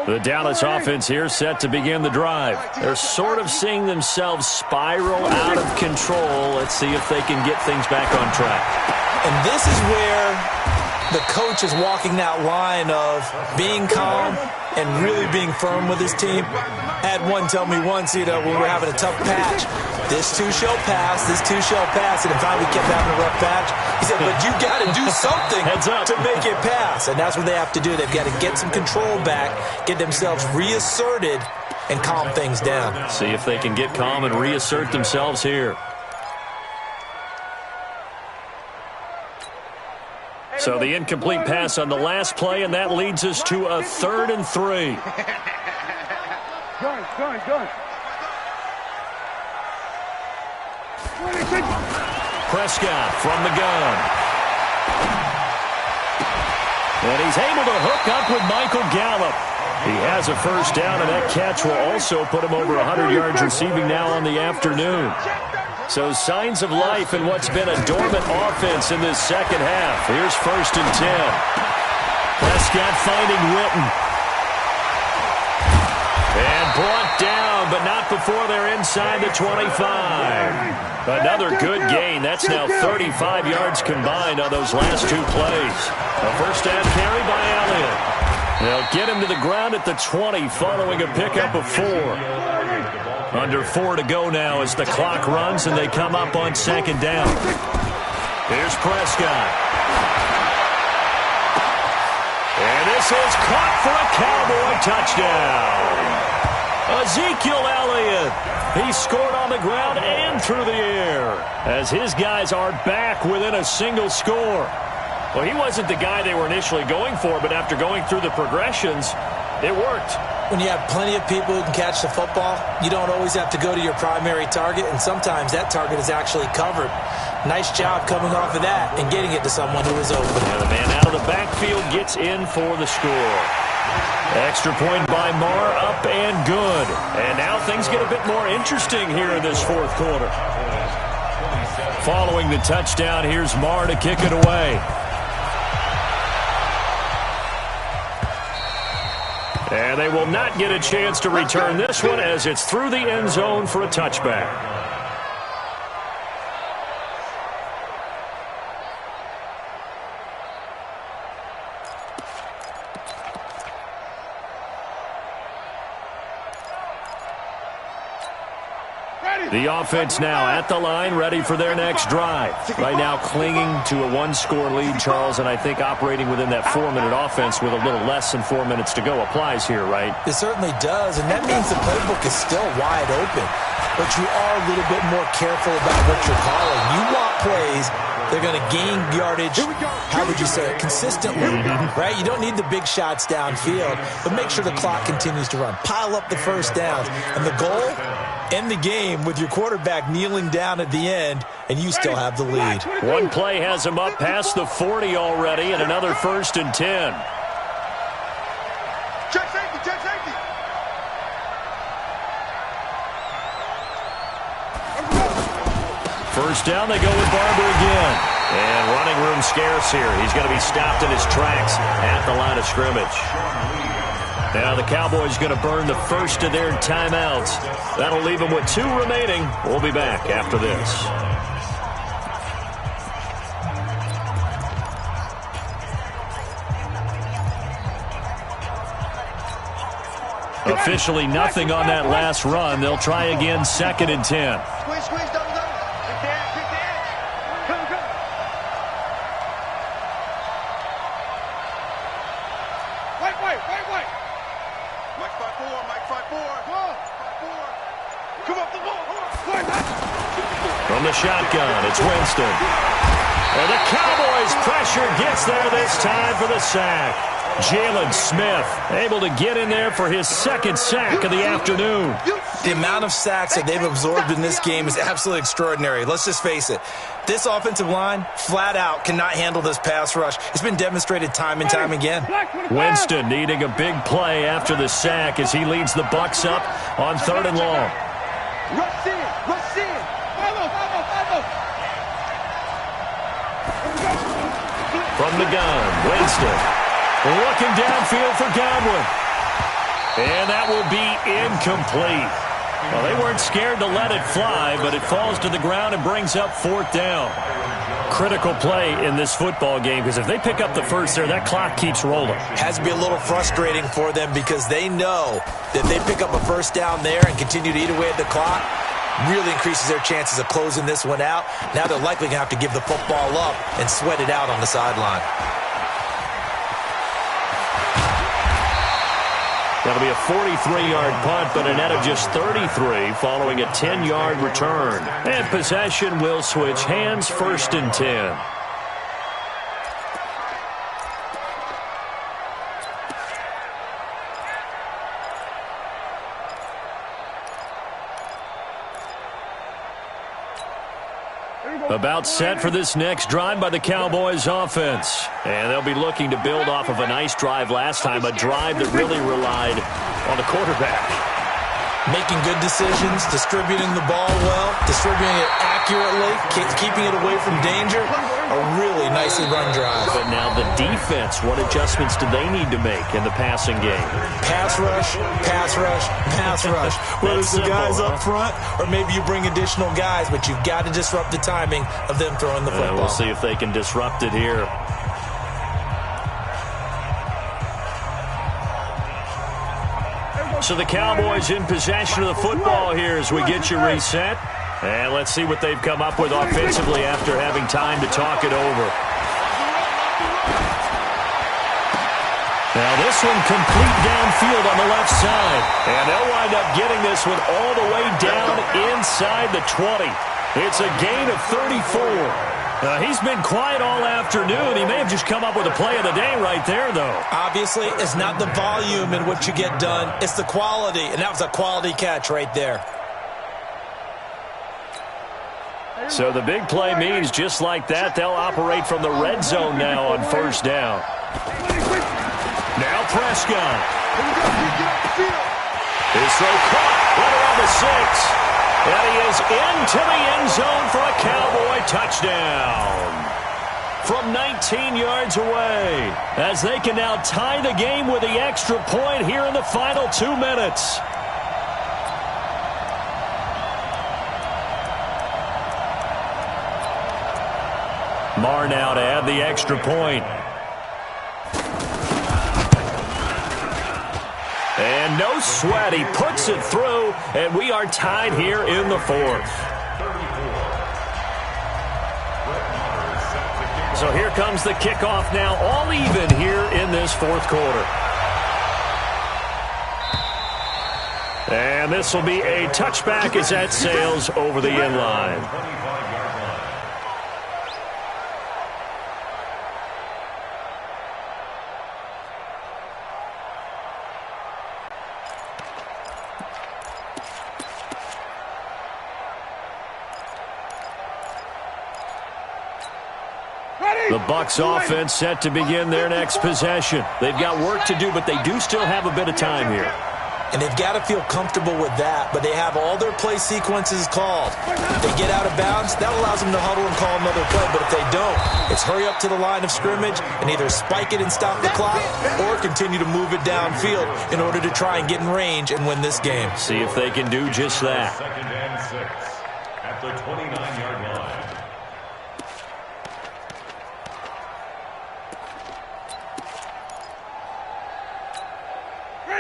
The Dallas offense here set to begin the drive. They're sort of seeing themselves spiral out of control. Let's see if they can get things back on track. And this is where the coach is walking that line of being calm and really being firm with his team. I had one tell me once, when we were having a tough patch, this too shall pass, this too shall pass, and finally we kept having a rough patch. He said, but you got to do something to make it pass, and that's what they have to do. They've got to get some control back, get themselves reasserted, and calm things down. See if they can get calm and reassert themselves here. So the incomplete pass on the last play, and that leads us to a 3rd and 3. Go. Prescott from the gun. And he's able to hook up with Michael Gallup. He has a first down, and that catch will also put him over 100 yards receiving now on the afternoon. So signs of life in what's been a dormant offense in this second half. Here's 1st and 10. Prescott finding Witten. And brought down, but not before they're inside the 25. Another good gain. That's now 35 yards combined on those last 2 plays. A first down carry by Elliott. They'll get him to the ground at the 20 following a pickup of 4. Under 4 to go now as the clock runs and they come up on 2nd down. Here's Prescott. And this is caught for a Cowboy touchdown. Ezekiel Elliott. He scored on the ground and through the air as his guys are back within a single score. Well, he wasn't the guy they were initially going for, but after going through the progressions, it worked. When you have plenty of people who can catch the football, you don't always have to go to your primary target, and sometimes that target is actually covered. Nice job coming off of that and getting it to someone who is open. And the man out of the backfield gets in for the score. Extra point by Marr, up and good. And now things get a bit more interesting here in this 4th quarter. Following the touchdown, here's Marr to kick it away. And they will not get a chance to return this one as it's through the end zone for a touchback. The offense now at the line, ready for their next drive. Right now clinging to a 1-score lead, Charles, and I think operating within that 4-minute offense with a little less than 4 minutes to go applies here, right? It certainly does, and that means the playbook is still wide open. But you are a little bit more careful about what you're calling. You want plays. They're going to gain yardage, how would you say it, consistently, right? You don't need the big shots downfield, but make sure the clock continues to run. Pile up the first downs. And the goal, end the game with your quarterback kneeling down at the end, and you still have the lead. One play has him up past the 40 already, and another 1st and 10. Check safety. First down, they go with Barber again. And running room scarce here. He's going to be stopped in his tracks at the line of scrimmage. Now the Cowboys going to burn the first of their timeouts. That'll leave them with 2 remaining. We'll be back after this. Officially nothing on that last run. They'll try again, 2nd and 10. Squeeze, double. Go. Wait. Mike 5-4. Come up the ball. From the shotgun, it's Winston. And the Cowboys' pressure gets there this time for the sack. Jalen Smith able to get in there for his 2nd sack of the afternoon. The amount of sacks that they've absorbed in this game is absolutely extraordinary. Let's just face it. This offensive line, flat out, cannot handle this pass rush. It's been demonstrated time and time again. Winston needing a big play after the sack as he leads the Bucs up on 3rd and long. Rush in. From the gun, Winston looking downfield for Godwin. And that will be incomplete. Well, they weren't scared to let it fly, but it falls to the ground and brings up 4th down. Critical play in this football game, because if they pick up the first there, that clock keeps rolling. Has to be a little frustrating for them because they know that if they pick up a first down there and continue to eat away at the clock, really increases their chances of closing this one out. Now they're likely going to have to give the football up and sweat it out on the sideline. That'll be a 43-yard punt, but a net of just 33 following a 10-yard return. And possession will switch hands, 1st and 10. About set for this next drive by the Cowboys offense. And they'll be looking to build off of a nice drive last time, a drive that really relied on the quarterback. Making good decisions, distributing the ball well, distributing it accurately, keeping it away from danger. A really nicely run drive. But now the defense, what adjustments do they need to make in the passing game? Pass rush, pass rush, pass rush. Whether it's the guys up front or maybe you bring additional guys, but you've got to disrupt the timing of them throwing the football. We'll see if they can disrupt it here. So the Cowboys in possession of the football here as we get you reset. And let's see what they've come up with offensively after having time to talk it over. Now this one complete downfield on the left side. And they'll wind up getting this one all the way down inside the 20. It's a gain of 34. He's been quiet all afternoon. He may have just come up with a play of the day right there, though. Obviously, it's not the volume in what you get done. It's the quality, and that was a quality catch right there. So the big play means just like that, they'll operate from the red zone now on 1st down. Now Prescott. His throw caught right around the 6. And he is into the end zone for a Cowboy touchdown. From 19 yards away, as they can now tie the game with the extra point here in the final 2 minutes. Marr now to add the extra point. And no sweat, he puts it through, and we are tied here in the 4th. So here comes the kickoff now, all even here in this 4th quarter. And this will be a touchback as that sails over the end line. The Bucs offense set to begin their next possession. They've got work to do, but they do still have a bit of time here. And they've got to feel comfortable with that, but they have all their play sequences called. If they get out of bounds, that allows them to huddle and call another play, but if they don't, it's hurry up to the line of scrimmage and either spike it and stop the clock or continue to move it downfield in order to try and get in range and win this game. See if they can do just that. 2nd and 6 at the 29-yard line.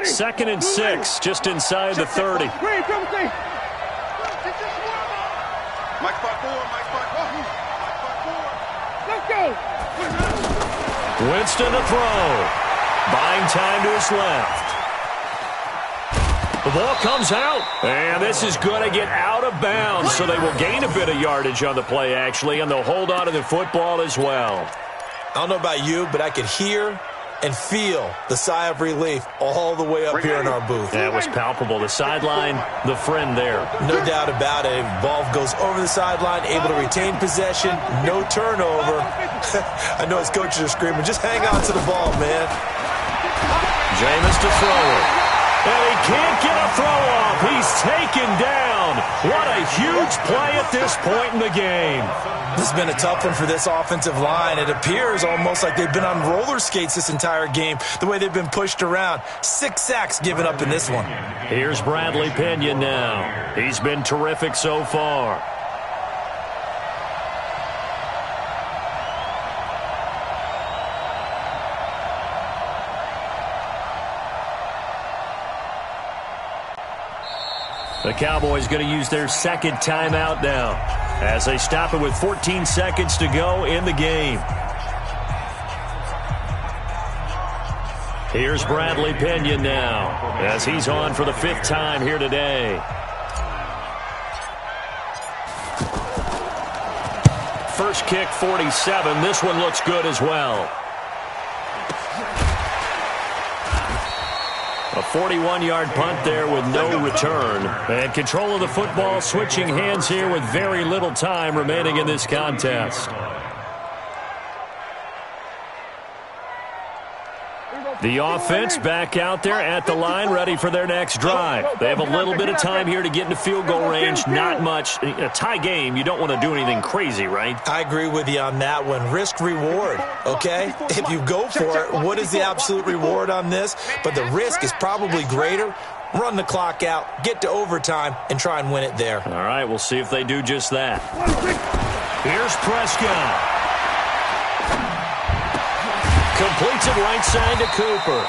Second and 6, just inside the 30. Mike 5-4, Mike 5-4. Let's go. Winston to throw. Buying time to his left. The ball comes out, and this is going to get out of bounds, so they will gain a bit of yardage on the play, actually, and they'll hold on to the football as well. I don't know about you, but I could hear and feel the sigh of relief all the way up here in our booth. That was palpable. The sideline, the friend there. No doubt about it. Ball goes over the sideline, able to retain possession, no turnover. I know his coaches are screaming, just hang on to the ball, man. Jameis to throw it. And he can't get a throw off. He's taken down. What a huge play at this point in the game. This has been a tough one for this offensive line. It appears almost like they've been on roller skates this entire game, the way they've been pushed around. 6 sacks given up in this one. Here's Bradley Pinion now. He's been terrific so far. The Cowboys going to use their second timeout now as they stop it with 14 seconds to go in the game. Here's Bradley Pinion now as he's on for the 5th time here today. First kick, 47. This one looks good as well. A 41-yard punt there with no return. And control of the football switching hands here with very little time remaining in this contest. The offense back out there at the line, ready for their next drive. They have a little bit of time here to get into field goal range. Not much. A tie game, you don't want to do anything crazy, right? I agree with you on that one. Risk-reward, okay? If you go for it, what is the absolute reward on this? But the risk is probably greater. Run the clock out, get to overtime, and try and win it there. All right, we'll see if they do just that. Here's Prescott. Completes it right side to Cooper.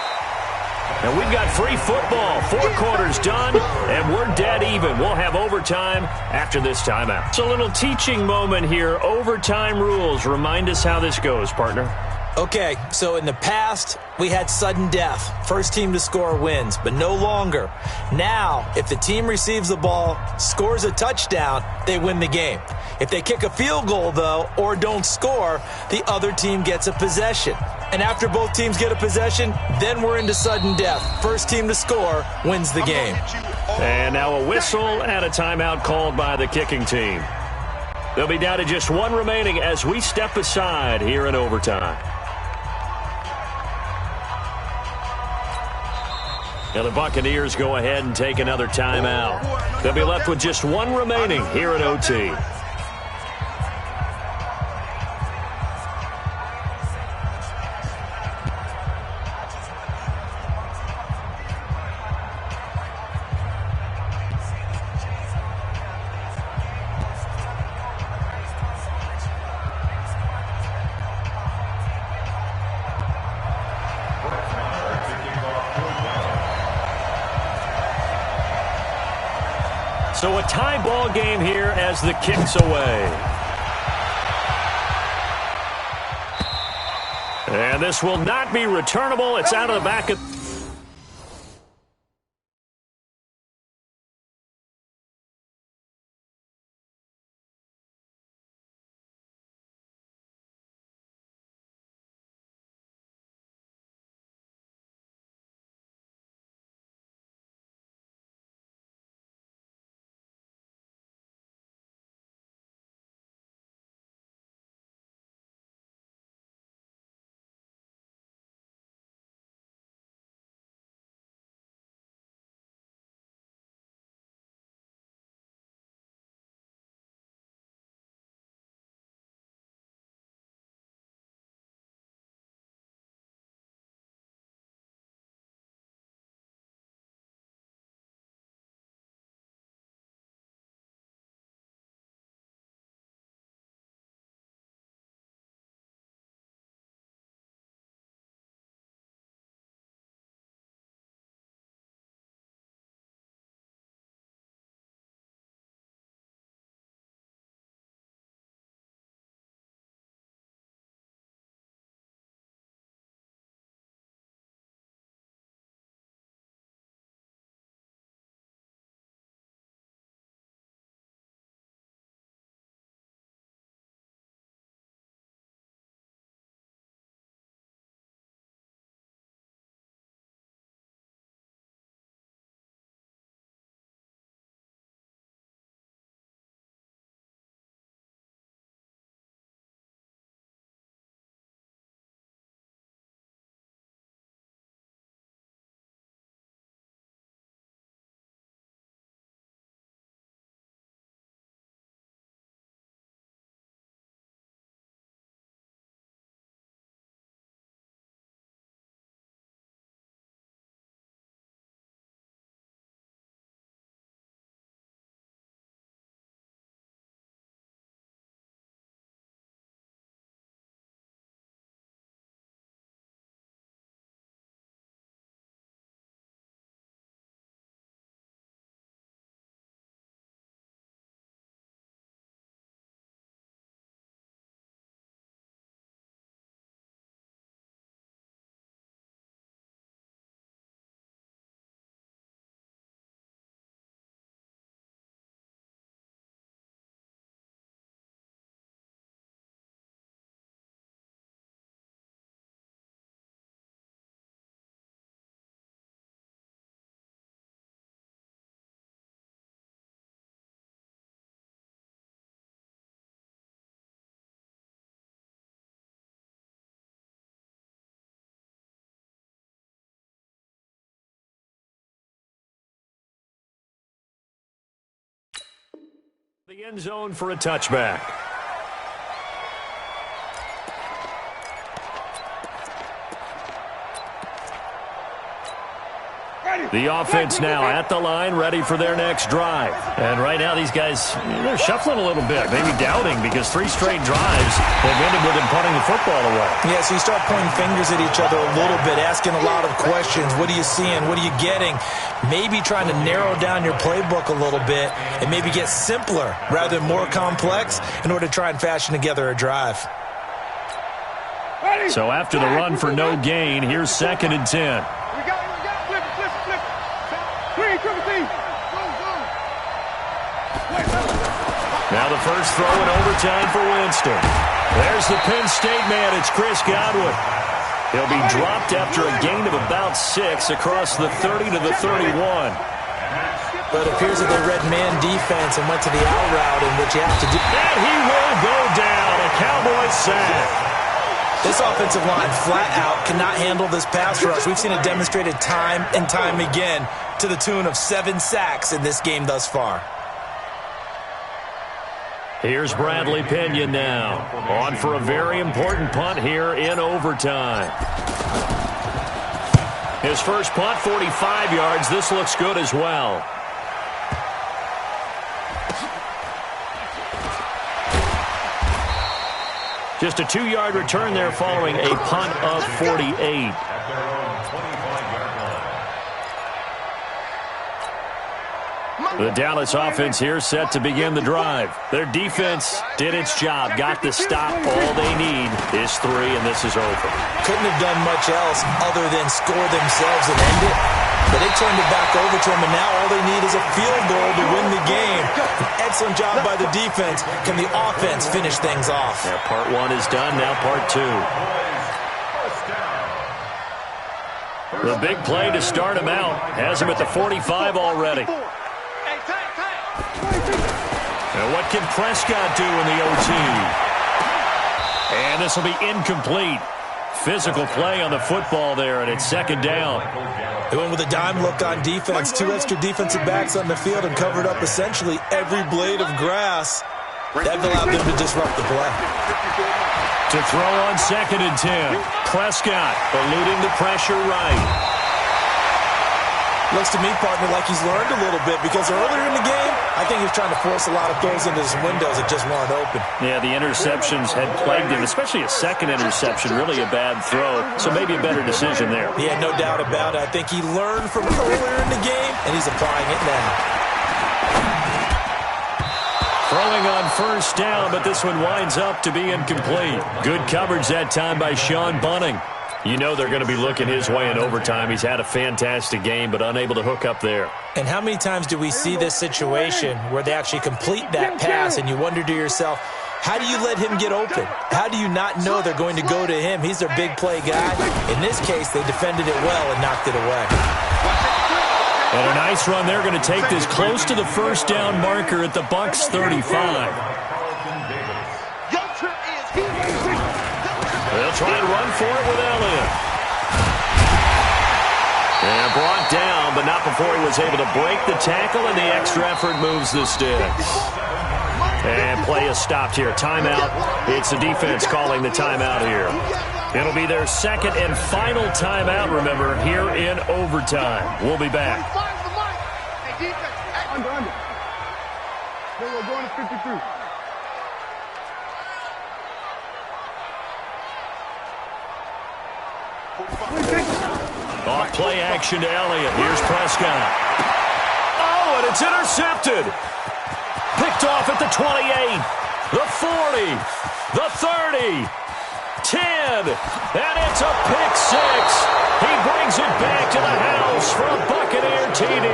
And we've got free football. 4 quarters done, and we're dead even. We'll have overtime after this timeout. It's a little teaching moment here. Overtime rules. Remind us how this goes, partner. Okay, so in the past, we had sudden death. First team to score wins, but no longer. Now, if the team receives the ball, scores a touchdown, they win the game. If they kick a field goal, though, or don't score, the other team gets a possession. And after both teams get a possession, then we're into sudden death. First team to score wins the game. And now a whistle and a timeout called by the kicking team. They'll be down to just 1 remaining as we step aside here in overtime. Now the Buccaneers go ahead and take another timeout. They'll be left with just 1 remaining here in OT. So a tie ball game here as the kick's away. And this will not be returnable. It's out of the back of... The end zone for a touchback. The offense now at the line, ready for their next drive. And right now these guys, they're shuffling a little bit, maybe doubting, because 3 straight drives have ended with them punting the football away. Yeah, so you start pointing fingers at each other a little bit, asking a lot of questions. What are you seeing? What are you getting? Maybe trying to narrow down your playbook a little bit and maybe get simpler rather than more complex in order to try and fashion together a drive. So after the run for no gain, here's 2nd and 10. Now the first throw in overtime for Winston. There's the Penn State man. It's Chris Godwin. He'll be dropped after a gain of about 6 across the 30 to the 31. But it appears that they read man defense and went to the out route, in which you have to do. And he will go down. A Cowboy sack. This offensive line flat out cannot handle this pass rush. We've seen it demonstrated time and time again to the tune of 7 sacks in this game thus far. Here's Bradley Pena now, on for a very important punt here in overtime. His first punt, 45 yards. This looks good as well. Just a 2-yard return there following a punt of 48. The Dallas offense here set to begin the drive. Their defense did its job, got the stop. All they need is 3, and this is over. Couldn't have done much else other than score themselves and end it. But they turned it back over to them, and now all they need is a field goal to win the game. An excellent job by the defense. Can the offense finish things off? Yeah, part 1 is done, now part 2. The big play to start him out has him at the 45 already. And what can Prescott do in the OT? And this will be incomplete. Physical play on the football there, and it's 2nd down. They went with a dime look on defense. 2 extra defensive backs on the field and covered up essentially every blade of grass. That allowed them to disrupt the play. To throw on 2nd and 10. Prescott eluding the pressure right. Looks to me, partner, like he's learned a little bit, because earlier in the game, I think he was trying to force a lot of throws into his windows that just weren't open. Yeah, the interceptions had plagued him, especially a second interception, really a bad throw, so maybe a better decision there. Yeah, no doubt about it. I think he learned from earlier in the game, and he's applying it now. Throwing on 1st down, but this one winds up to be incomplete. Good coverage that time by Sean Bunting. You know they're going to be looking his way in overtime. He's had a fantastic game, but unable to hook up there. And how many times do we see this situation where they actually complete that pass, and you wonder to yourself, how do you let him get open? How do you not know they're going to go to him? He's their big play guy. In this case, they defended it well and knocked it away. And a nice run. They're going to take this close to the 1st down marker at the Bucs 35. They'll try and run for it with Elliott. And brought down, but not before he was able to break the tackle, and the extra effort moves the sticks. And play is stopped here. Timeout. It's the defense calling the timeout here. It'll be their 2nd and final timeout, remember, here in overtime. We'll be back. We're going to 53. Off play action to Elliott. Here's Prescott. Oh, and it's intercepted. Picked off at the 28, the 40, the 30, 10, and it's a pick 6. He brings it back to the house for a Buccaneer TD.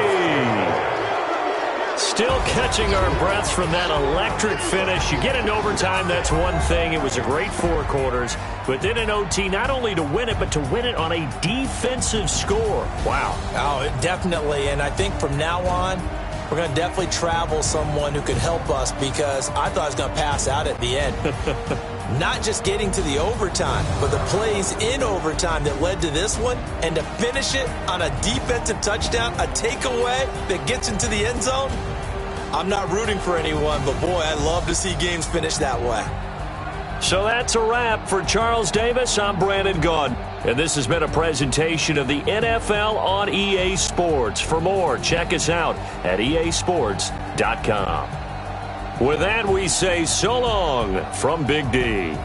Still catching our breaths from that electric finish. You get into overtime, that's one thing. It was a great 4 quarters. But then in OT, not only to win it, but to win it on a defensive score. Wow. Oh, definitely. And I think from now on, we're going to definitely travel someone who can help us, because I thought I was going to pass out at the end. Not just getting to the overtime, but the plays in overtime that led to this one, and to finish it on a defensive touchdown, a takeaway that gets into the end zone. I'm not rooting for anyone, but boy, I love to see games finish that way. So that's a wrap for Charles Davis. I'm Brandon Gaudin, and this has been a presentation of the NFL on EA Sports. For more, check us out at easports.com. With that, we say so long from Big D.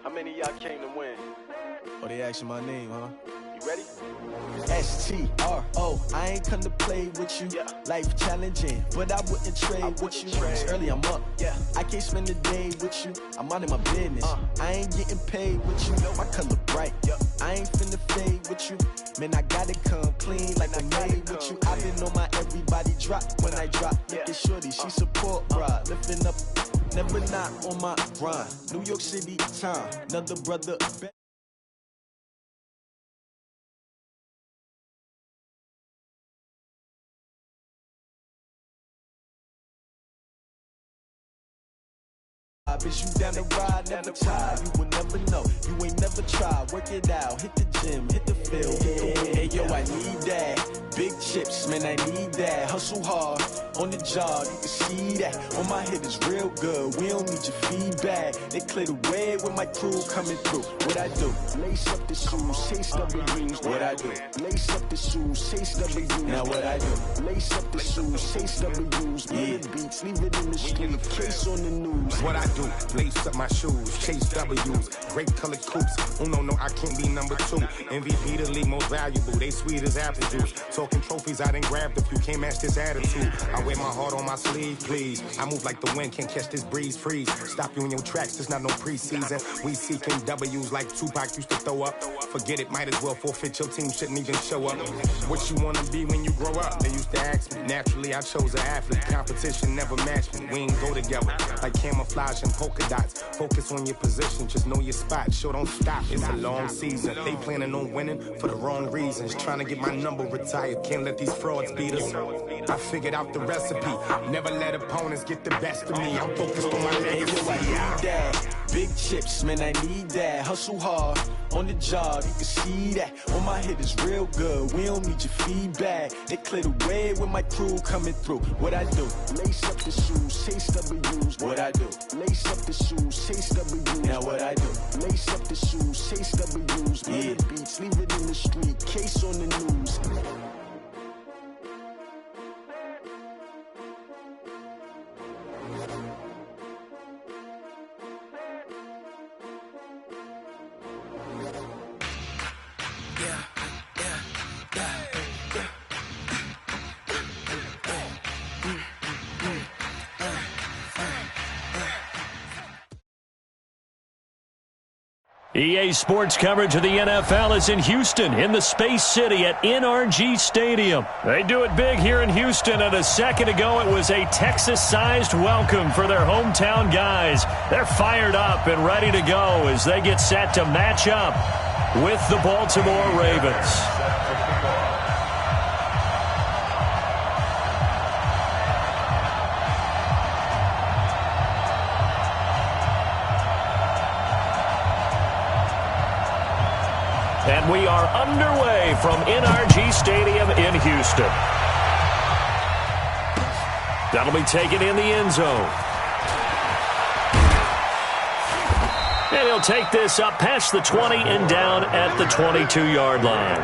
How many of y'all came to win? Oh, they asking my name, huh? You ready? S-T-R-O, I ain't come to play with you. Yeah. Life challenging, but I wouldn't trade with you. It's early, I'm up. Yeah. I can't spend the day with you. I'm out of my business. I ain't getting paid with you. My color bright. Yeah. I ain't finna fade with you. Man, I gotta come clean like I made with you. I've been on my everybody drop when I drop. Look at shorty, she support, bruh. Lifting up, never not on my grind. New York City time, another brother. Bitch, you down the ride, never tired. You will never know. You ain't never tried. Work it out. Hit the gym, hit the field. Hey, yo, I need that. Big chips, man, I need that. Hustle hard on the job. You can see that. On my head is real good. We don't need your feedback. They clear the way with my crew coming through. What I do? Lace up the shoes, chase W's. What I do? Lace up the shoes, chase W's. Now what I do? Lace up the shoes, chase W's. Yeah, beats, leave it in the street. Case on the news. What I do, lace up my shoes, chase W's, great colored coops. Uno, no, I can't be number 2. MVP the league most valuable, they sweet as apple juice. Talking trophies, I didn't grab the few, can't match this attitude. I wear my heart on my sleeve, please. I move like the wind, can't catch this breeze, freeze. Stop you in your tracks, there's not no preseason. We seeking W's like Tupac used to throw up. Forget it, might as well forfeit, your team shouldn't even show up. What you wanna be when you grow up? They used to ask me, naturally I chose an athlete. Competition never matched me, we ain't go together. Like camouflage and polka dots. Focus on your position, just know your spot. Show don't stop, it's a long season. They planning on winning for the wrong reasons. Trying to get my number retired, can't let these frauds beat us. I figured out the recipe, never let opponents get the best of me. I'm focused on my legacy. I need that. Big chips, man, I need that. Hustle hard on the job, you can see that. On my head is real good, we don't need your feedback. They clear the way with my crew coming through. What I do? Lace up the shoes, chase W's. What I do? Lace up the shoes, chase W's. Now what I do? Lace up the shoes, chase W's. Yeah, beats, leave it in the street, case on the news. EA Sports coverage of the NFL is in Houston, in the Space City at NRG Stadium. They do it big here in Houston, and a second ago it was a Texas-sized welcome for their hometown guys. They're fired up and ready to go as they get set to match up with the Baltimore Ravens. And we are underway from NRG Stadium in Houston. That'll be taken in the end zone. And he'll take this up past the 20 and down at the 22-yard line.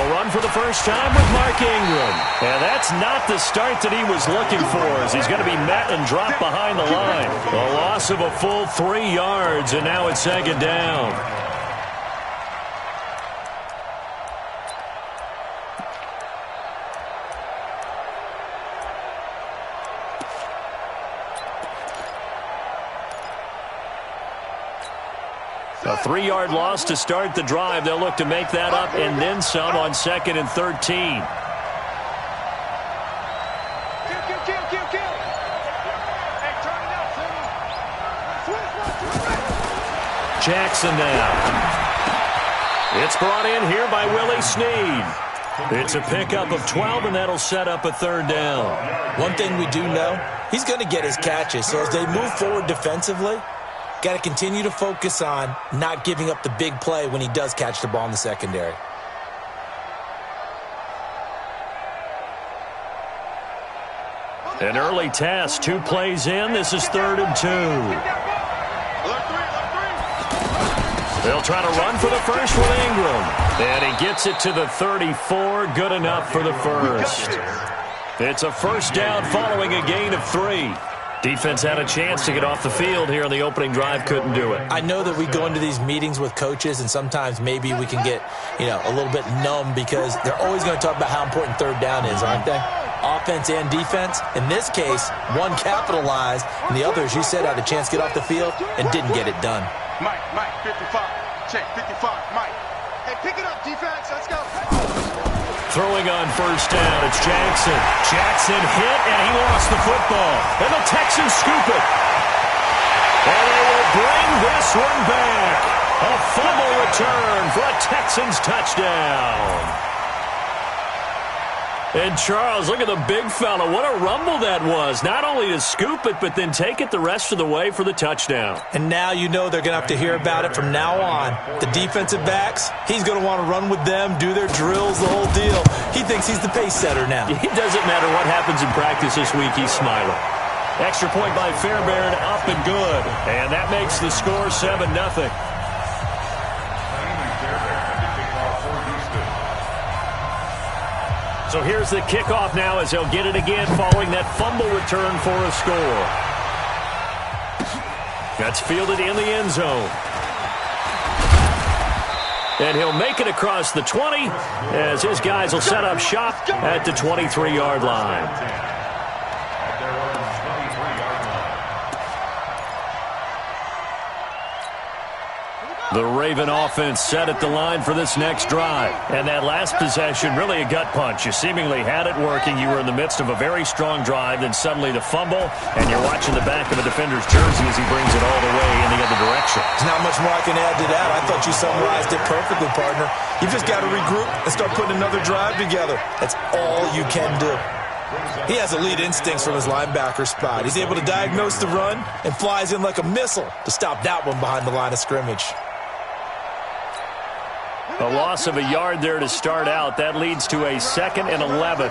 They'll run for the first time with Mark Ingram. And that's not the start that he was looking for, as he's going to be met and dropped behind the line. A loss of a full 3 yards, and now it's second down. A 3-yard loss to start the drive. They'll look to make that up and then some on 2nd and 13. Jackson now. It's brought in here by Willie Snead. It's a pickup of 12, and that'll set up a 3rd down. One thing we do know, he's going to get his catches. So as they move forward defensively, got to continue to focus on not giving up the big play when he does catch the ball in the secondary. An early task, 2 plays in. This is 3rd and 2. They'll try to run for the first with Ingram. And he gets it to the 34. Good enough for the first. It's a first down following a gain of 3. Defense had a chance to get off the field here on the opening drive, couldn't do it. I know that we go into these meetings with coaches, and sometimes maybe we can get, a little bit numb because they're always going to talk about how important 3rd down is, aren't they? Offense and defense. In this case, one capitalized, and the other, as you said, had a chance to get off the field and didn't get it done. Mike, 55. Check, 55, Mike. Hey, pick it up, defense. Let's go. Throwing on first down, it's Jackson. Jackson hit, and he lost the football. And the Texans scoop it. And they will bring this one back. A fumble return for a Texans touchdown. And Charles, look at the big fella. What a rumble that was. Not only to scoop it, but then take it the rest of the way for the touchdown. And now you know they're going to have to hear about it from now on. The defensive backs, he's going to want to run with them, do their drills, the whole deal. He thinks he's the pace setter now. It doesn't matter what happens in practice this week. He's smiling. Extra point by Fairbairn, up and good. And that makes the score 7-0. So here's the kickoff now as they'll get it again following that fumble return for a score. That's fielded in the end zone. And he'll make it across the 20 as his guys will set up shop at the 23-yard line. The Raven offense set at the line for this next drive. And that last possession, really a gut punch. You seemingly had it working. You were in the midst of a very strong drive. Then suddenly the fumble, and you're watching the back of a defender's jersey as he brings it all the way in the other direction. There's not much more I can add to that. I thought you summarized it perfectly, partner. You've just got to regroup and start putting another drive together. That's all you can do. He has elite instincts from his linebacker spot. He's able to diagnose the run and flies in like a missile to stop that one behind the line of scrimmage. A loss of a yard there to start out. That leads to a 2nd and 11.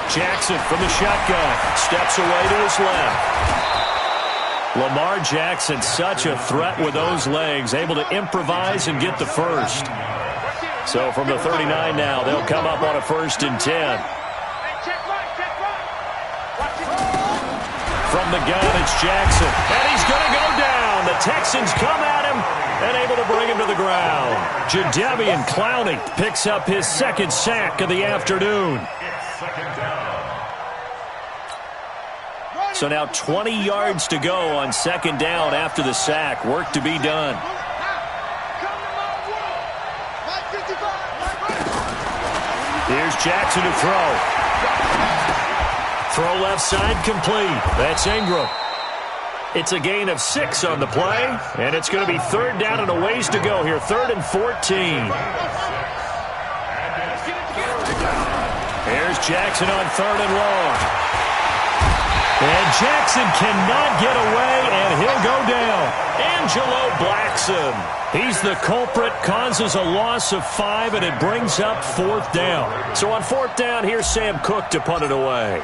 Jackson from the shotgun. Steps away to his left. Lamar Jackson, such a threat with those legs. Able to improvise and get the first. So from the 39 now, they'll come up on a 1st and 10. From the gun, it's Jackson. And he's going to go down. The Texans come at him and able to bring him to the ground. Jadeveon Clowney picks up his 2nd sack of the afternoon. So now 20 yards to go on 2nd down after the sack. Work to be done. Here's Jackson to throw. Throw left side complete. That's Ingram. It's a gain of 6 on the play, and it's going to be 3rd down and a ways to go here. 3rd and 14. Here's Jackson on 3rd and long. And Jackson cannot get away, and he'll go down. Angelo Blackson. He's the culprit, causes a loss of 5, and it brings up 4th down. So on 4th down, here's Sam Cook to punt it away.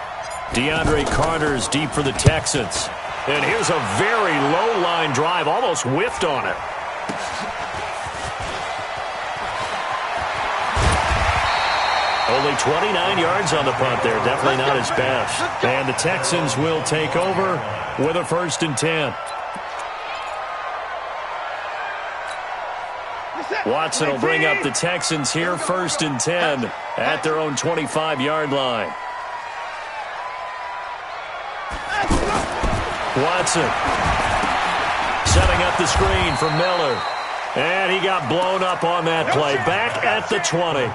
DeAndre Carter's deep for the Texans. And here's a very low line drive, almost whiffed on it. Only 29 yards on the punt there. Definitely not his best. And the Texans will take over with a 1st and 10. Watson will bring up the Texans here, 1st and 10 at their own 25-yard line. Watson setting up the screen for Miller. And he got blown up on that play. Back at the 20.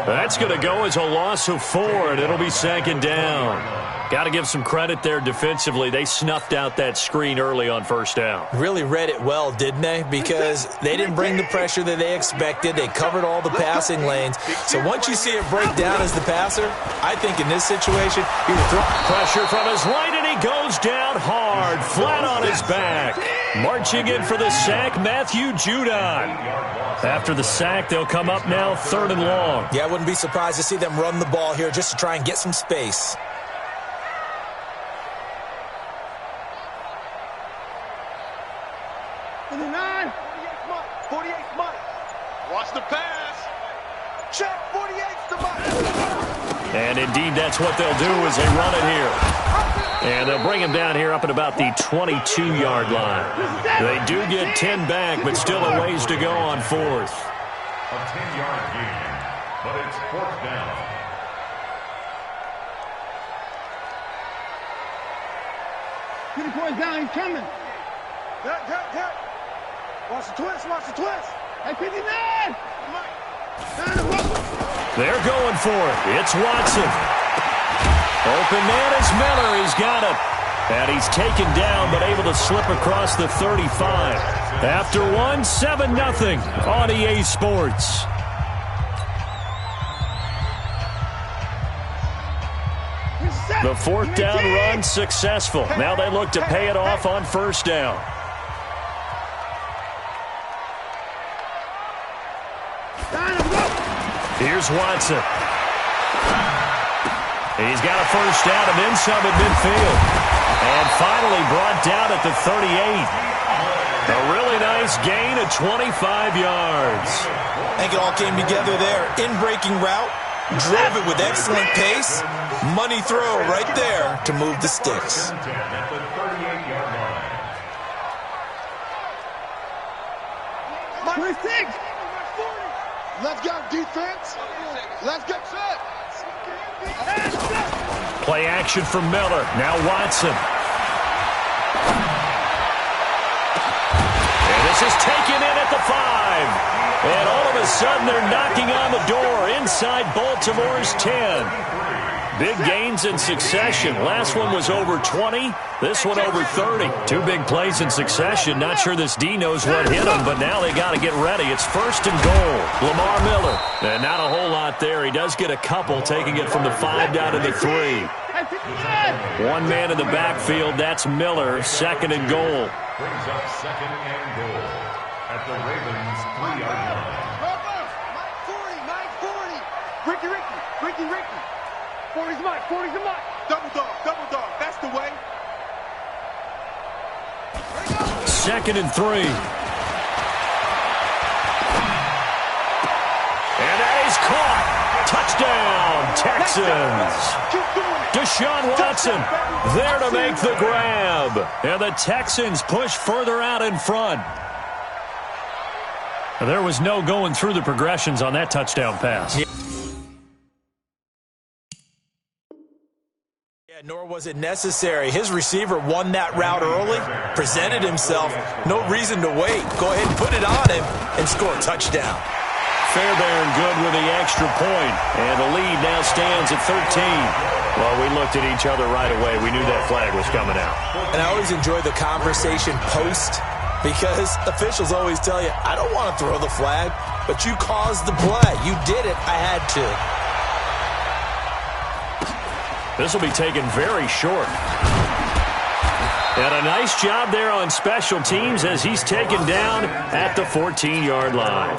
That's going to go as a loss of 4, and it'll be 2nd down. Got to give some credit there defensively. They snuffed out that screen early on 1st down. Really read it well, didn't they? Because they didn't bring the pressure that they expected. They covered all the passing lanes. So once you see it break down as the passer, I think in this situation, he would throw pressure from his right, and he goes down hard, flat on his back. Marching in for the sack, Matthew Judon. After the sack, they'll come up now 3rd and long. Yeah, I wouldn't be surprised to see them run the ball here just to try and get some space. Watch the pass. Check, 48's the mark. And indeed, that's what they'll do as they run it here. And they'll bring him down here up at about the 22-yard line. They do get 10 back, but still a ways to go on 4th. A 10-yard gain, but it's 4th down. Get the boys down, he's coming. Hit. Watch the twist, Hey, 59! They're going for it. It's Watson. Open man is Miller. He's got it. And he's taken down, but able to slip across the 35. After 7-0 on EA Sports. The 4th down run successful. Now they look to pay it off on 1st down. Here's Watson. He's got a 1st down and then some at midfield. And finally brought down at the 38. A really nice gain of 25 yards. I think it all came together there. In-breaking route, drove it with excellent pace. Money throw right there to move the sticks. At the 38-yard line. 26! Let's go, defense. Let's get set. Play action for Miller. Now Watson. And this is taken in at the 5. And all of a sudden they're knocking on the door inside Baltimore's 10. Big gains in succession. Last one was over 20. This one over 30. 2 big plays in succession. Not sure this D knows what hit him, but now they got to get ready. It's 1st and goal. Lamar Miller. And not a whole lot there. He does get a couple, taking it from the 5 down to the 3. One man in the backfield. That's Miller. 2nd and goal. Brings up 2nd and goal at the Ravens' 3-yard line. 40. 40's mine. Double dog. That's the way. 2nd and 3. And that is caught. Touchdown, Texans. Deshaun Watson there to make the grab. And the Texans push further out in front. There was no going through the progressions on that touchdown pass. Nor was it necessary. His receiver won that route early, presented himself. No reason to wait. Go ahead and put it on him and score a touchdown. Fair there and good with the extra point. And the lead now stands at 13. Well, we looked at each other right away. We knew that flag was coming out. And I always enjoy the conversation post because officials always tell you, I don't want to throw the flag, but you caused the play. You did it. I had to. This will be taken very short. And a nice job there on special teams as he's taken down at the 14-yard line.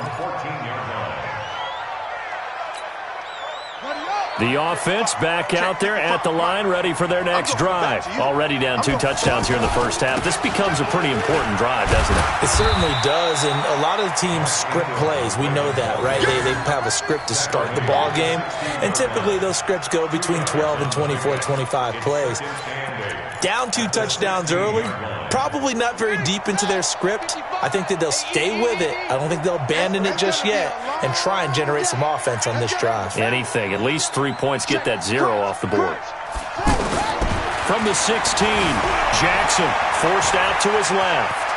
The offense back out there at the line, ready for their next drive. Already down 2 touchdowns here in the first half. This becomes a pretty important drive, doesn't it? It certainly does, and a lot of the teams script plays. We know that, right? They have a script to start the ball game, and typically those scripts go between 12 and 24, 25 plays. Down 2 touchdowns early, probably not very deep into their script. I think that they'll stay with it. I don't think they'll abandon it just yet and try and generate some offense on this drive. Anything. At least 3 points, get that 0 off the board. From the 16, Jackson forced out to his left.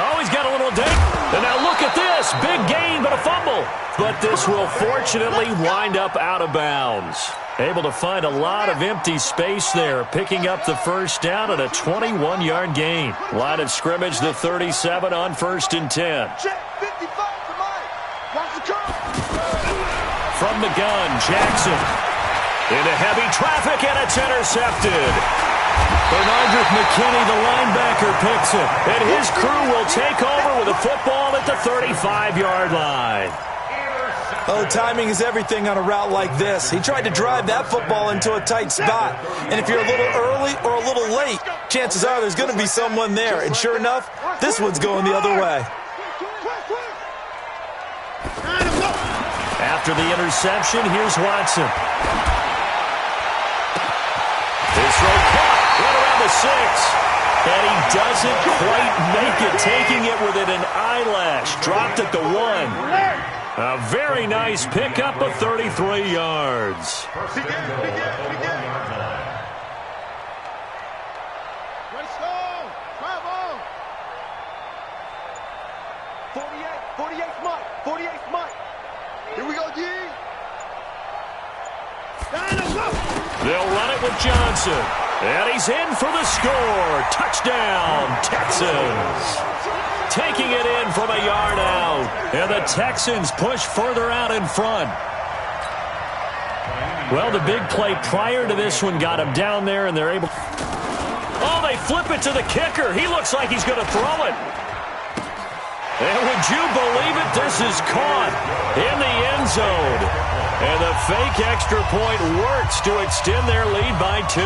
Oh, he's got a little dink. And now look at this. Big gain, but a fumble. But this will fortunately wind up out of bounds. Able to find a lot of empty space there, picking up the first down at a 21-yard gain. Line of scrimmage, the 37 on 1st and 10. From the gun, Jackson. Into heavy traffic, and it's intercepted. Bernardrick McKinney, the linebacker, picks it. And his crew will take over with a football at the 35-yard line. Oh, timing is everything on a route like this. He tried to drive that football into a tight spot. And if you're a little early or a little late, chances are there's going to be someone there. And sure enough, this one's going the other way. After the interception, here's Watson. His throw caught right around the 6. And he doesn't quite make it, taking it within an eyelash. Dropped at the 1. A very nice pickup of 33 yards. Let's go! Bravo! 48 Mike. Here we go, D. They'll run it with Johnson. And he's in for the score. Touchdown, Texans. Taking it in from a yard out. And the Texans push further out in front. Well, the big play prior to this one got him down there, and they're able... Oh, they flip it to the kicker. He looks like he's going to throw it. And would you believe it? This is caught in the end zone. And the fake extra point works to extend their lead by 2.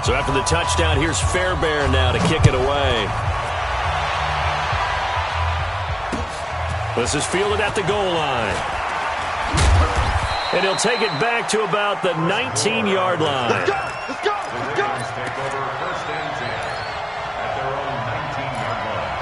So after the touchdown, here's Fairbairn now to kick it away. This is fielded at the goal line. And he'll take it back to about the 19-yard line. Let's go! Take over 1st and 10 at their own 19-yard line.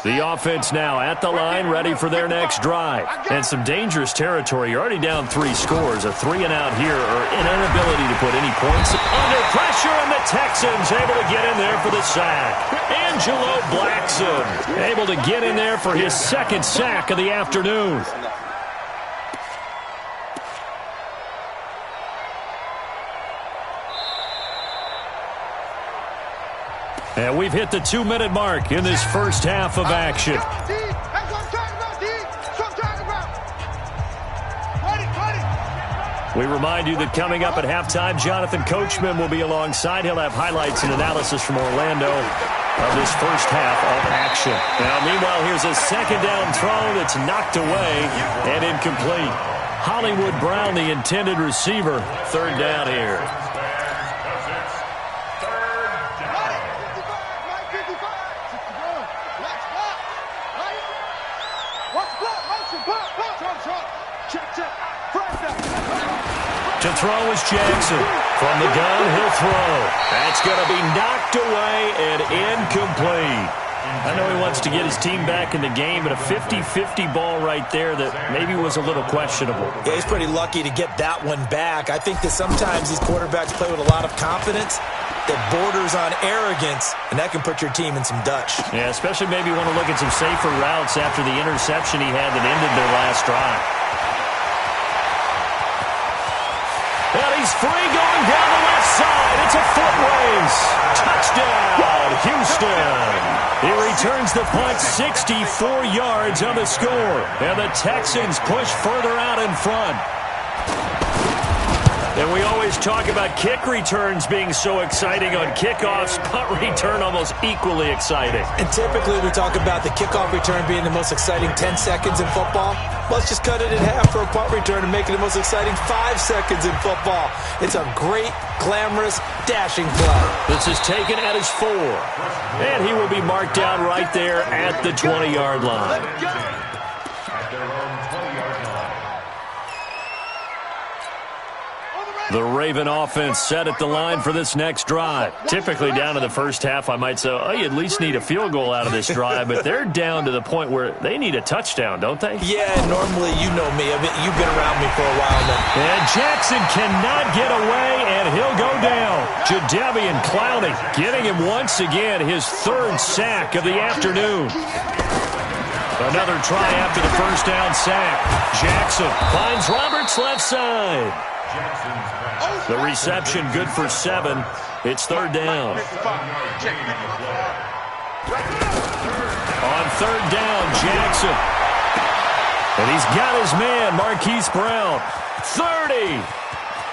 The offense now at the line, ready for their next drive. And some dangerous territory. You're already down 3 scores. A 3-and-out here, or an inability to put any points. Under pressure, and the Texans able to get in there for the sack. Angelo Blackson able to get in there for his 2nd sack of the afternoon. And we've hit the 2-minute mark in this first half of action. That's what I'm talking about, D. That's what I'm talking about. Ready. We remind you that coming up at halftime, Jonathan Coachman will be alongside. He'll have highlights and analysis from Orlando of this first half of action. Now, meanwhile, here's a 2nd down throw that's knocked away and incomplete. Hollywood Brown, the intended receiver, 3rd down here. To throw is Jackson. From the gun, he'll throw. That's going to be knocked away and incomplete. I know he wants to get his team back in the game, but a 50-50 ball right there that maybe was a little questionable. Yeah, he's pretty lucky to get that one back. I think that sometimes these quarterbacks play with a lot of confidence that borders on arrogance, and that can put your team in some Dutch. Yeah, especially maybe want to look at some safer routes after the interception he had that ended their last drive. And he's free going down the left side. It's a foot race. Touchdown, Houston. He returns the punt 64 yards on the score. And the Texans push further out in front. And we always talk about kick returns being so exciting on kickoffs. Punt return almost equally exciting. And typically we talk about the kickoff return being the most exciting 10 seconds in football. Let's just cut it in half for a punt return and make it the most exciting 5 seconds in football. It's a great, glamorous, dashing play. This is taken at his 4. And he will be marked down right there at the 20-yard line. At their own 20-yard line. The Raven offense set at the line for this next drive. Typically down to the first half, I might say, oh, you at least need a field goal out of this drive, but they're down to the point where they need a touchdown, don't they? Yeah, normally, you know me. You've been around me for a while now. And Jackson cannot get away, and he'll go down. Jadeveon Clowney getting him once again his 3rd sack of the afternoon. Another try after the first down sack. Jackson finds Roberts left side. The reception good for 7. It's 3rd down. On 3rd down, Jackson. And he's got his man, Marquise Brown. 30,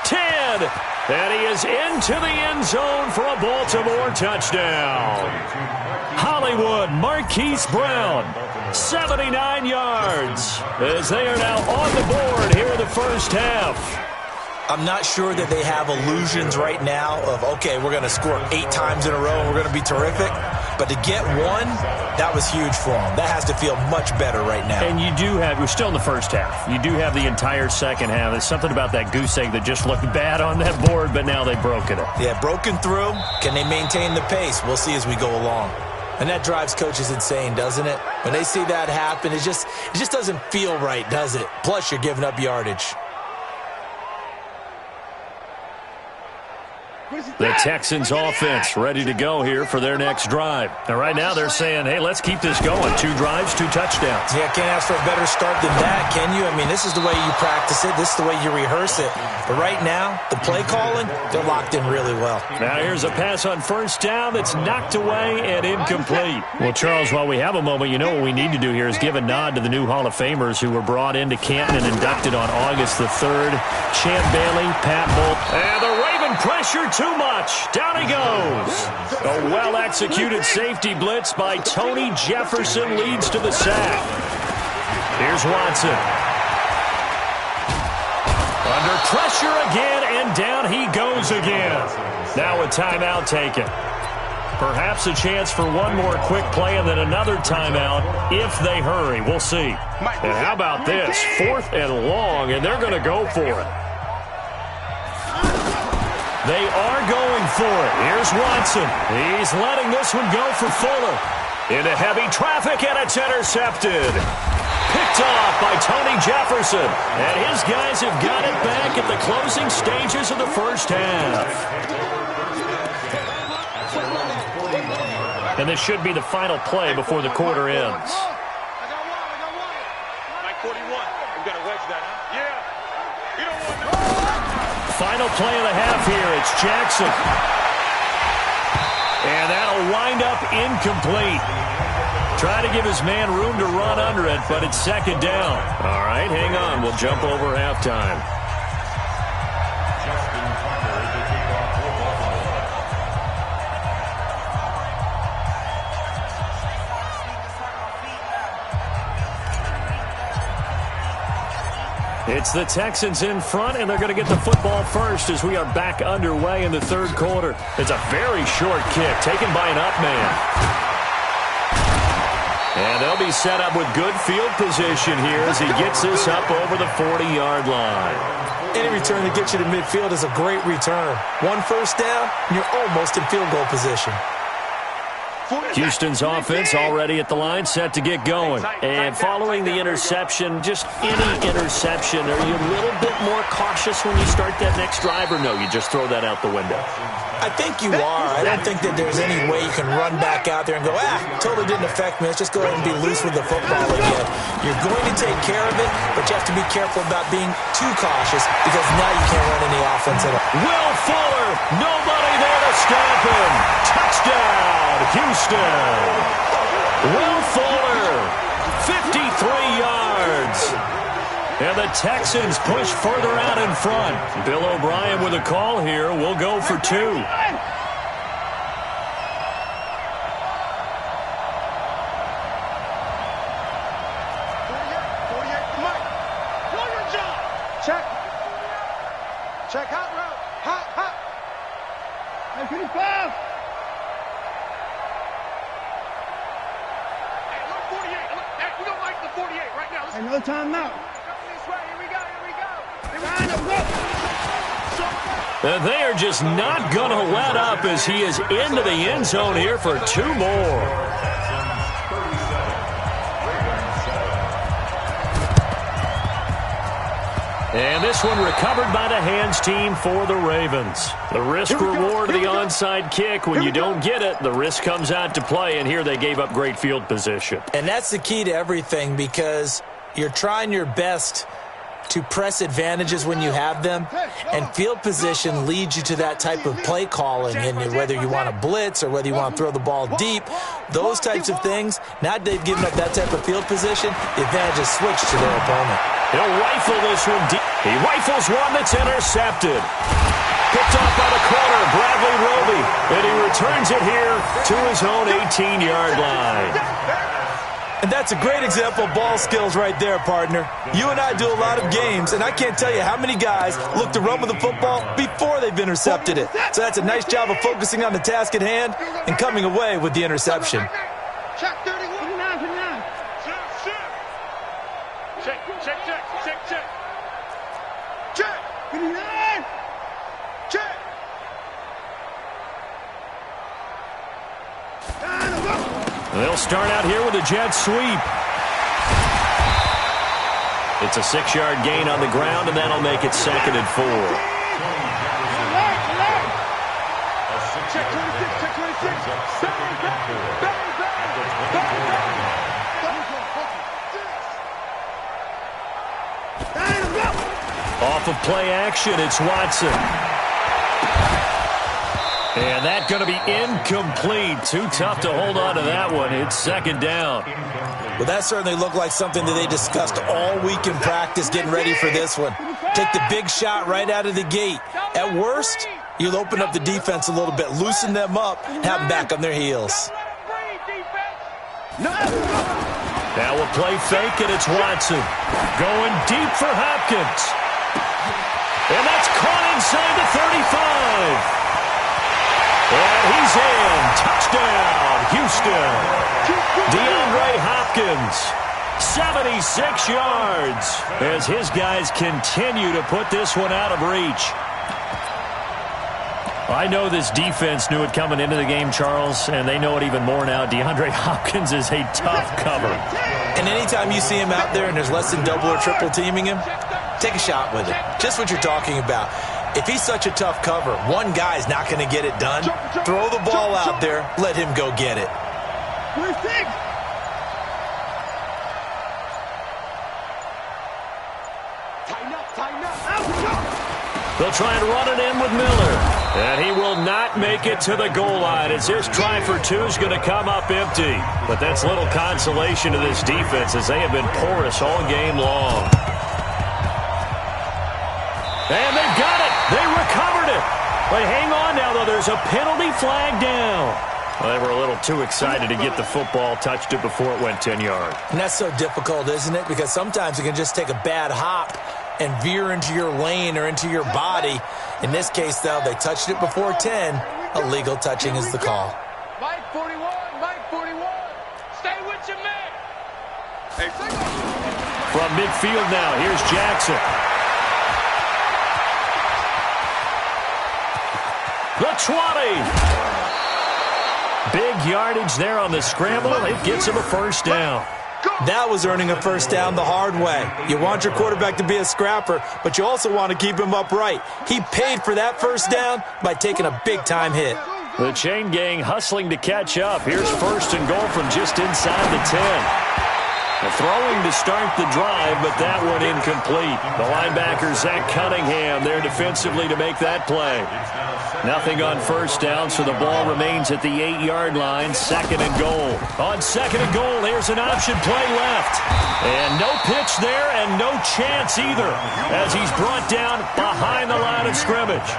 10, and he is into the end zone for a Baltimore touchdown. Hollywood, Marquise Brown, 79 yards, as they are now on the board here in the first half. I'm not sure that they have illusions right now of, okay, we're going to score 8 times in a row and we're going to be terrific. But to get 1, that was huge for them. That has to feel much better right now. And you do have, we're still in the first half. You do have the entire second half. There's something about that goose egg that just looked bad on that board, but now they've broken it. Yeah, broken through. Can they maintain the pace? We'll see as we go along. And that drives coaches insane, doesn't it? When they see that happen, it just doesn't feel right, does it? Plus, you're giving up yardage. The Texans offense ready to go here for their next drive. And right now they're saying, hey, let's keep this going. 2 drives, 2 touchdowns. Yeah, can't ask for a better start than that, can you? I mean, this is the way you practice it. This is the way you rehearse it. But right now, the play calling, they're locked in really well. Now here's a pass on first down that's knocked away and incomplete. Well, Charles, while we have a moment, you know what we need to do here is give a nod to the new Hall of Famers who were brought into Canton and inducted on August the 3rd. Champ Bailey, Pat Bolt, and the Raven pressure too much. Down he goes. A well-executed safety blitz by Tony Jefferson leads to the sack. Here's Watson. Under pressure again, and down he goes again. Now a timeout taken. Perhaps a chance for one more quick play and then another timeout if they hurry. We'll see. And how about this? 4th and long, and they're going to go for it. They are going for it. Here's Watson. He's letting this one go for Fuller. Into heavy traffic, and it's intercepted. Picked off by Tony Jefferson. And his guys have got it back at the closing stages of the first half. And this should be the final play before the quarter ends. Final play of the half here. It's Jackson. And that'll wind up incomplete. Try to give his man room to run under it, but it's 2nd down. All right, hang on. We'll jump over halftime. It's the Texans in front, and they're going to get the football first as we are back underway in the 3rd quarter. It's a very short kick taken by an up man. And they'll be set up with good field position here as he gets this up over the 40-yard line. Any return that gets you to midfield is a great return. 1 first down, and you're almost in field goal position. Houston's offense already at the line, set to get going. And following the interception, just any interception, are you a little bit more cautious when you start that next drive, or no, you just throw that out the window? I think you are. I don't think that there's any way you can run back out there and go, totally didn't affect me. Let's just go ahead and be loose with the football again. You're going to take care of it, but you have to be careful about being too cautious because now you can't run any offense at all. Will Fuller, nobody there to stop him. Touchdown, Houston. Will Fuller, 53 yards. And the Texans push further out in front. Bill O'Brien with a call here. We'll go for 2. Check. Check hot route. Hot. Hey, 55. Hey, look, 48. Hey, we don't like the 48 right now. Hey, no timeout. This way. Here we go. And they are just not going to let up as he is into the end zone here for 2 more. And this one recovered by the hands team for the Ravens. The risk-reward of the onside kick, when you don't get it, the risk comes out to play, and here they gave up great field position. And that's the key to everything, because you're trying your best to press advantages when you have them, and field position leads you to that type of play calling, and whether you want to blitz or whether you want to throw the ball deep, those types of things, now they've given up that type of field position, the advantage is switched to their opponent. He'll rifle this one deep. He rifles one that's intercepted. Picked off by the corner, Bradley Roby, and he returns it here to his own 18-yard line. And that's a great example of ball skills right there, partner. You and I do a lot of games, and I can't tell you how many guys look to run with the football before they've intercepted it. So that's a nice job of focusing on the task at hand and coming away with the interception. Check 31. 59. Check. Check. 59. Check. They'll start out here with a jet sweep. It's a 6-yard gain on the ground, and that'll make it 2nd and 4. Check 26. Off of play action, it's Watson. And that's going to be incomplete. Too tough to hold on to that one. It's 2nd down. Well, that certainly looked like something that they discussed all week in practice getting ready for this one. Take the big shot right out of the gate. At worst, you'll open up the defense a little bit, loosen them up, have them back on their heels. Now we'll play fake, and it's Watson. Going deep for Hopkins. And that's caught inside the 35. And he's in. Touchdown, Houston. DeAndre Hopkins, 76 yards, as his guys continue to put this one out of reach. I know this defense knew it coming into the game, Charles, and they know it even more now. DeAndre Hopkins is a tough cover. And anytime you see him out there and there's less than double or triple teaming him, take a shot with it. Just what you're talking about. If he's such a tough cover, one guy's not going to get it done. Throw the ball out there. Let him go get it. 26. Tighten up. They'll try and run it in with Miller. And he will not make it to the goal line as this try for 2 is going to come up empty. But that's little consolation to this defense as they have been porous all game long. And they've got it. They recovered it. But hang on now, though. There's a penalty flag down. Well, they were a little too excited to get the football, touched it before it went 10 yards. And that's so difficult, isn't it? Because sometimes it can just take a bad hop and veer into your lane or into your body. In this case, though, they touched it before 10. Illegal touching is the call. Mike 41. Stay with your man. From midfield now, here's Jackson. The 20. Big yardage there on the scramble. It gets him a 1st down. That was earning a 1st down the hard way. You want your quarterback to be a scrapper, but you also want to keep him upright. He paid for that 1st down by taking a big-time hit. The chain gang hustling to catch up. Here's 1st and goal from just inside the 10. Throwing to start the drive, but that one incomplete. The linebacker, Zach Cunningham, there defensively to make that play. Nothing on first down, so the ball remains at the 8-yard line, 2nd and goal. On 2nd and goal, here's an option play left. And no pitch there and no chance either as he's brought down behind the line of scrimmage.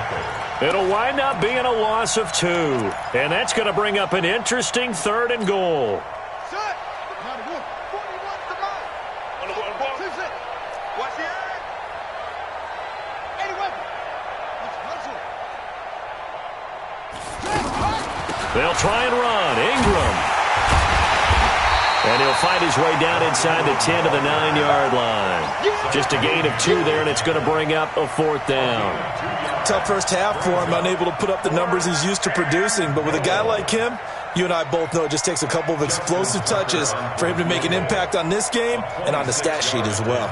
It'll wind up being a loss of 2. And that's going to bring up an interesting 3rd and goal. They'll try and run. Ingram. And he'll find his way down inside the 10 to the 9-yard line. Just a gain of 2 there, and it's going to bring up a 4th down. Tough first half for him, unable to put up the numbers he's used to producing. But with a guy like him, you and I both know it just takes a couple of explosive touches for him to make an impact on this game and on the stat sheet as well.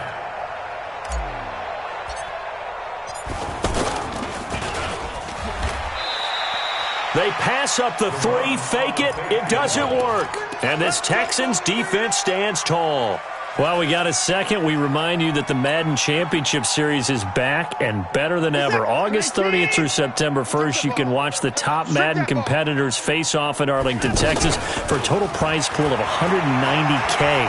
They pass up the 3, fake it, it doesn't work. And this Texans defense stands tall. Well, we got a second. We remind you that the Madden Championship Series is back and better than ever. August 30th through September 1st, you can watch the top Madden competitors face off in Arlington, Texas for a total prize pool of $190K.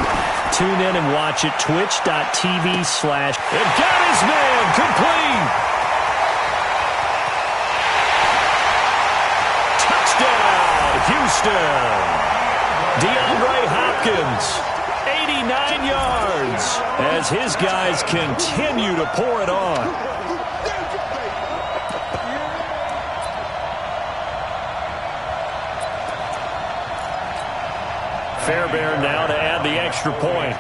Tune in and watch it, twitch.tv/. It got his man, complete. Houston. DeAndre Hopkins, 89 yards, as his guys continue to pour it on. Fairbairn now to add the extra point.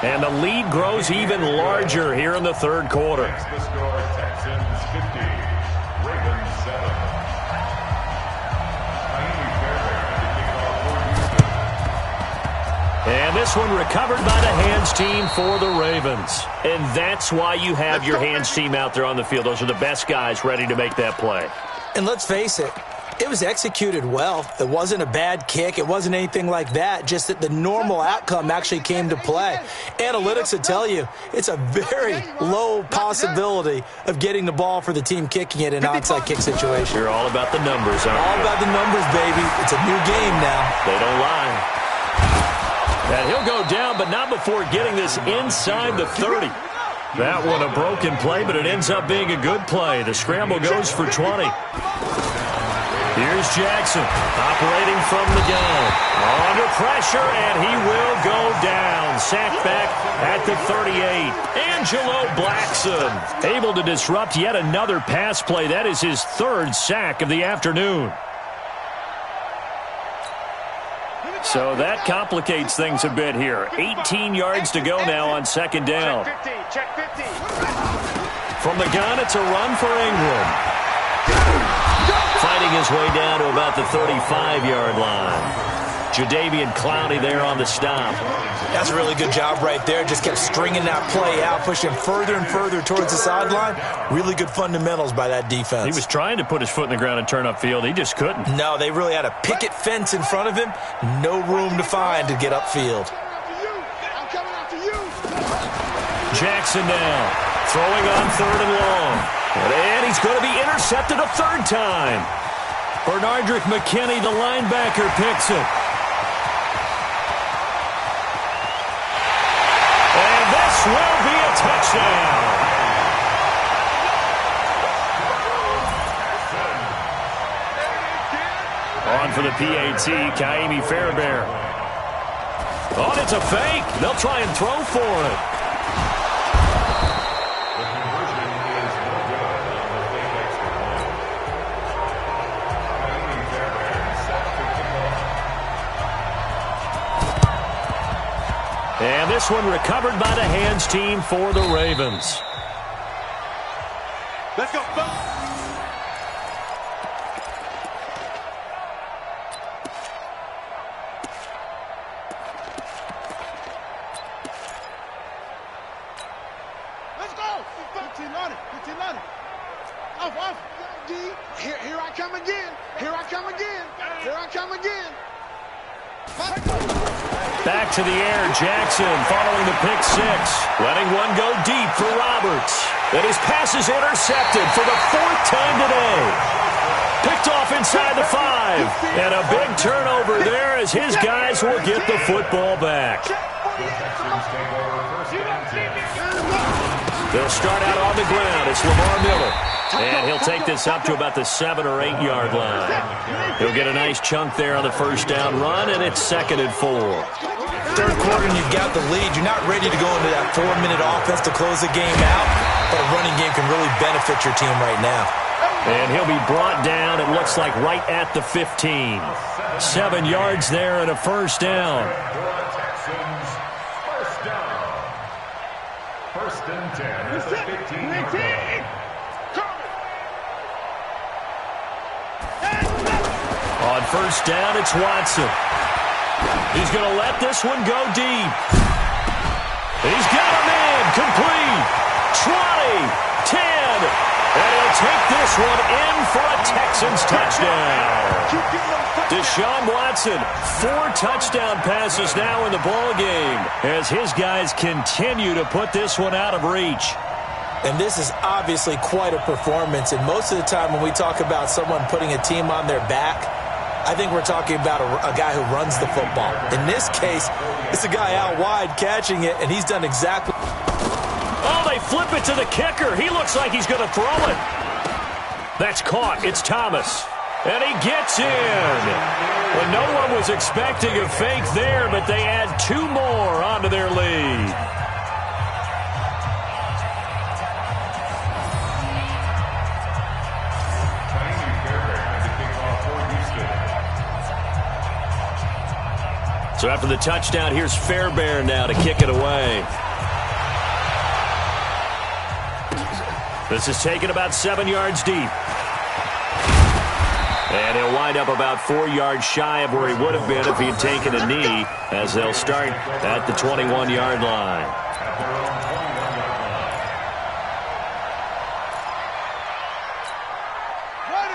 And the lead grows even larger here in the 3rd quarter. The score, Texans 50, Ravens 7. And this one recovered by the hands team for the Ravens. And that's why you have your hands team out there on the field. Those are the best guys ready to make that play. And let's face it, it was executed well. It wasn't a bad kick. It wasn't anything like that. Just that the normal outcome actually came to play. Analytics will tell you it's a very low possibility of getting the ball for the team kicking it in an onside kick situation. You're all about the numbers, aren't you? All about the numbers, baby. It's a new game now. They don't lie. And he'll go down, but not before getting this inside the 30. That one a broken play, but it ends up being a good play. The scramble goes for 20. Here's Jackson, operating from the gun. Under pressure, and he will go down. Sacked back at the 38. Angelo Blackson, able to disrupt yet another pass play. That is his 3rd sack of the afternoon. So that complicates things a bit here. 18 yards to go now on 2nd down. From the gun, it's a run for Ingram. Fighting his way down to about the 35-yard line. Jadeveon Clowney there on the stop. That's a really good job right there. Just kept stringing that play out, pushing further and further towards the sideline. Really good fundamentals by that defense. He was trying to put his foot in the ground and turn upfield. He just couldn't. No, they really had a picket fence in front of him. No room to find to get upfield. Jackson now, throwing on 3rd and long. And he's going to be intercepted a 3rd time. Bernardrick McKinney, the linebacker, picks it. And this will be a touchdown. On for the PAT, Kaimi Fairbairn. Oh, it's a fake. They'll try and throw for it. And this one recovered by the hands team for the Ravens. Let's go. Let's go. Off. D. Here I come again. Here I come again. Here I come again. Back to the air, Jackson following the pick six. Letting one go deep for Roberts. And his pass is intercepted for the fourth time today. Picked off inside the 5. And a big turnover there as his guys will get the football back. They'll start out on the ground. It's Lamar Miller. And he'll take this up to about the 7 or 8 yard line. He'll get a nice chunk there on the first down run, and it's 2nd and 4. Third quarter and you've got the lead. You're not ready to go into that 4-minute offense to close the game out, but a running game can really benefit your team right now. And he'll be brought down, it looks like, right at the 15. 7 yards there and a first down. First and 10 at the 15-yard line. On first down, it's Watson. He's going to let this one go deep. He's got him in, complete. 20, 10, and he'll take this one in for a Texans touchdown. Deshaun Watson, 4 touchdown passes now in the ball game as his guys continue to put this one out of reach. And this is obviously quite a performance. And most of the time when we talk about someone putting a team on their back, I think we're talking about a guy who runs the football. In this case, it's a guy out wide catching it, and he's done exactly. Oh, they flip it to the kicker. He looks like he's going to throw it. That's caught. It's Thomas. And he gets in. Well, no one was expecting a fake there, but they add 2 more onto their lead. So after the touchdown, here's Fairbairn now to kick it away. This is taken about 7 yards deep. And he'll wind up about 4 yards shy of where he would have been if he had taken a knee, as they'll start at the 21-yard line.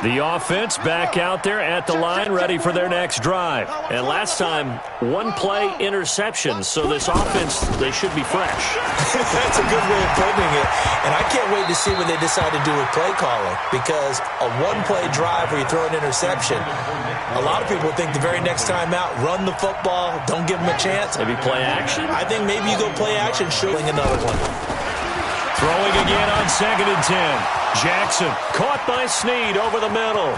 The offense back out there at the line, ready for their next drive. And last time, 1 play interception, so this offense, they should be fresh. That's a good way of putting it. And I can't wait to see what they decide to do with play calling, because a 1-play drive where you throw an interception, a lot of people think the very next time out, run the football, don't give them a chance. Maybe play action? I think maybe you go play action, shooting another one. Throwing again on 2nd and 10. Jackson caught by Snead over the middle.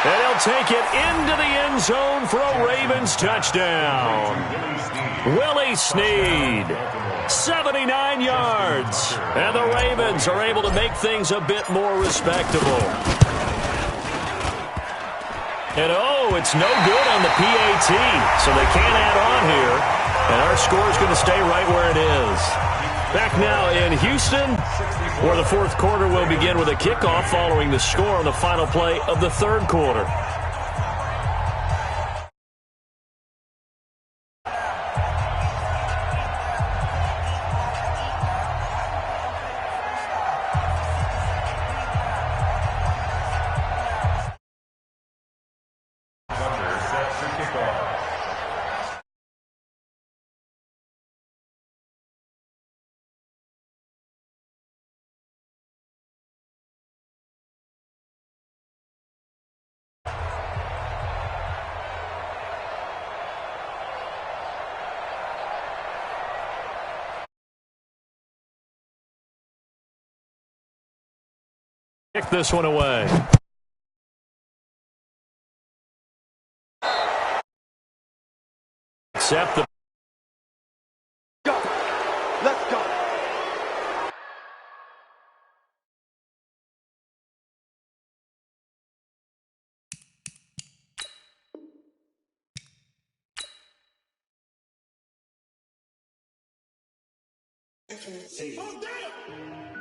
And he'll take it into the end zone for a Ravens touchdown. Willie Snead, 79 yards. And the Ravens are able to make things a bit more respectable. And oh, it's no good on the PAT, so they can't add on here. And our score is going to stay right where it is. Back now in Houston, where the fourth quarter will begin with a kickoff following the score on the final play of the third quarter. Kick this one away. Accept the. Go. Let's go. Move down.